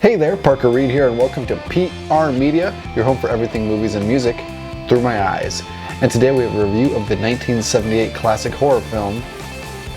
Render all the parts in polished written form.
Hey there, Parker Reed here, and welcome to PR Media, your home for everything movies and music through my eyes. And today we have a review of the 1978 classic horror film,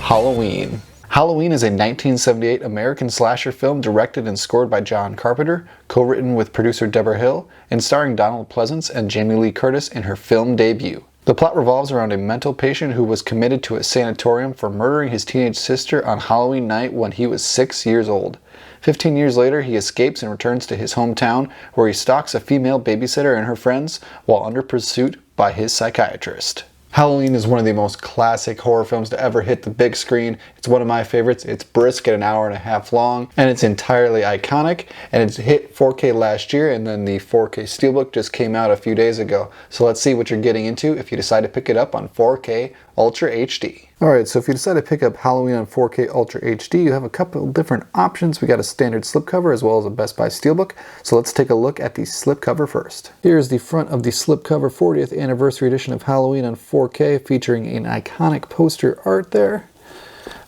Halloween. Halloween is a 1978 American slasher film directed and scored by John Carpenter, co-written with producer Deborah Hill, and starring Donald Pleasence and Jamie Lee Curtis in her film debut. The plot revolves around a mental patient who was committed to a sanatorium for murdering his teenage sister on Halloween night when he was 6 years old. 15 years later, he escapes and returns to his hometown, where he stalks a female babysitter and her friends while under pursuit by his psychiatrist. Halloween is one of the most classic horror films to ever hit the big screen. It's one of my favorites. It's brisk at an hour and a half long, and it's entirely iconic, and it's hit 4K last year, and then the 4K SteelBook just came out a few days ago. So let's see what you're getting into if you decide to pick it up on 4K Ultra HD. Alright, so if you decide to pick up Halloween on 4K Ultra HD, you have a couple different options. We got a standard slipcover as well as a Best Buy SteelBook. So let's take a look at the slipcover first. Here's the front of the slipcover 40th anniversary edition of Halloween on 4K, featuring an iconic poster art there.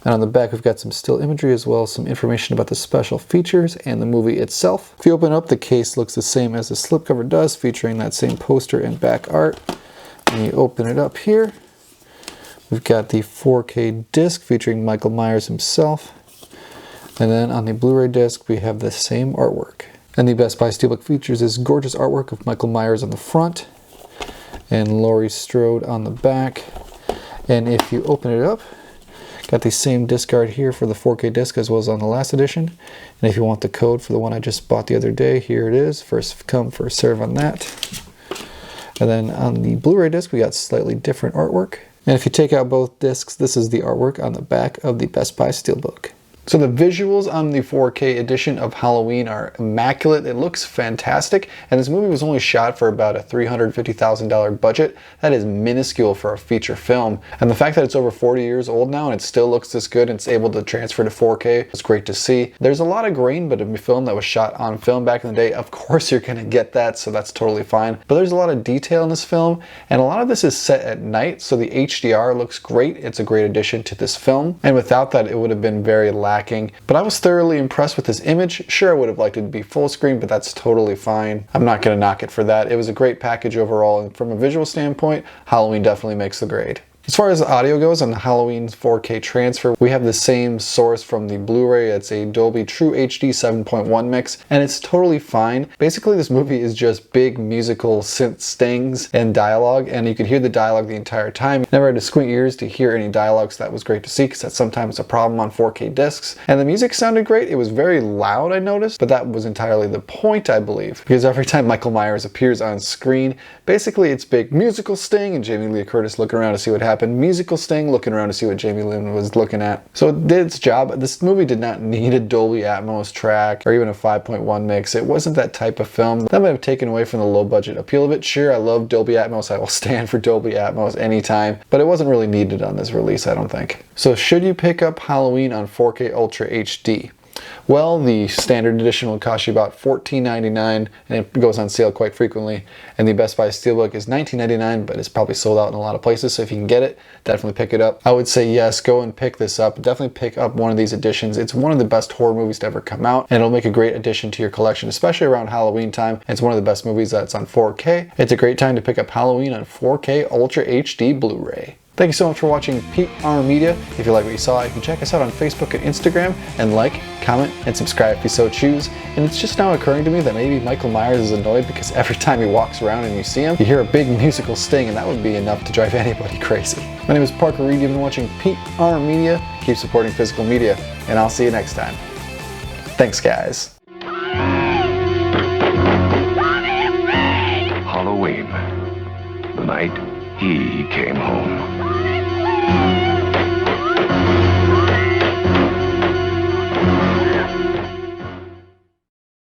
And on the back we've got some still imagery as well as some information about the special features and the movie itself. If you open up, the case looks the same as the slipcover does, featuring that same poster and back art. And you open it up here. We've got the 4K disc featuring Michael Myers himself. And then on the Blu-ray disc we have the same artwork. And the Best Buy SteelBook features this gorgeous artwork of Michael Myers on the front and Laurie Strode on the back. And if you open it up, got the same disc art here for the 4K disc as well as on the last edition. And if you want the code for the one I just bought the other day, here it is. First come, first serve on that. And then on the Blu-ray disc we got slightly different artwork. And if you take out both discs, this is the artwork on the back of the Best Buy SteelBook. So the visuals on the 4K edition of Halloween are immaculate. It looks fantastic, and this movie was only shot for about a $350,000 budget. That is minuscule for a feature film, and the fact that it's over 40 years old now and it still looks this good and it's able to transfer to 4K is great to see. There's a lot of grain, but a film that was shot on film back in the day, of course you're going to get that, so that's totally fine. But there's a lot of detail in this film, and a lot of this is set at night, so the HDR looks great. It's a great addition to this film, and without that it would have been very lacking. But I was thoroughly impressed with this image. Sure, I would have liked it to be full screen, but that's totally fine. I'm not going to knock it for that. It was a great package overall, and from a visual standpoint, Halloween definitely makes the grade. As far as the audio goes on the Halloween's 4K transfer, we have the same source from the Blu-ray. It's a Dolby True HD 7.1 mix, and it's totally fine. Basically, this movie is just big musical synth stings and dialogue, and you could hear the dialogue the entire time. You never had to squint your ears to hear any dialogue, so that was great to see, because that's sometimes a problem on 4K discs. And the music sounded great. It was very loud, I noticed, but that was entirely the point, I believe, because every time Michael Myers appears on screen, basically it's big musical sting and Jamie Lee Curtis looking around to see what happened. Musical sting, looking around to see what Jamie Lynn was looking at. So it did its job. This movie did not need a Dolby Atmos track or even a 5.1 mix. It wasn't that type of film. That might have taken away from the low budget appeal of it. Sure, I love Dolby Atmos. I will stand for Dolby Atmos anytime, but it wasn't really needed on this release, I don't think. So should you pick up Halloween on 4K Ultra HD? Well, the standard edition will cost you about $14.99, and it goes on sale quite frequently. And the Best Buy SteelBook is $19.99, but it's probably sold out in a lot of places, so if you can get it, definitely pick it up. I would say yes, go and pick this up. Definitely pick up one of these editions. It's one of the best horror movies to ever come out, and it'll make a great addition to your collection, especially around Halloween time. It's one of the best movies that's on 4K. It's a great time to pick up Halloween on 4K Ultra HD Blu-ray. Thank you so much for watching PR Media. If you like what you saw, you can check us out on Facebook and Instagram, and like, comment, and subscribe if you so choose. And it's just now occurring to me that maybe Michael Myers is annoyed because every time he walks around and you see him, you hear a big musical sting, and that would be enough to drive anybody crazy. My name is Parker Reed. You've been watching PR Media. Keep supporting physical media, and I'll see you next time. Thanks, guys. Halloween, the night he came home.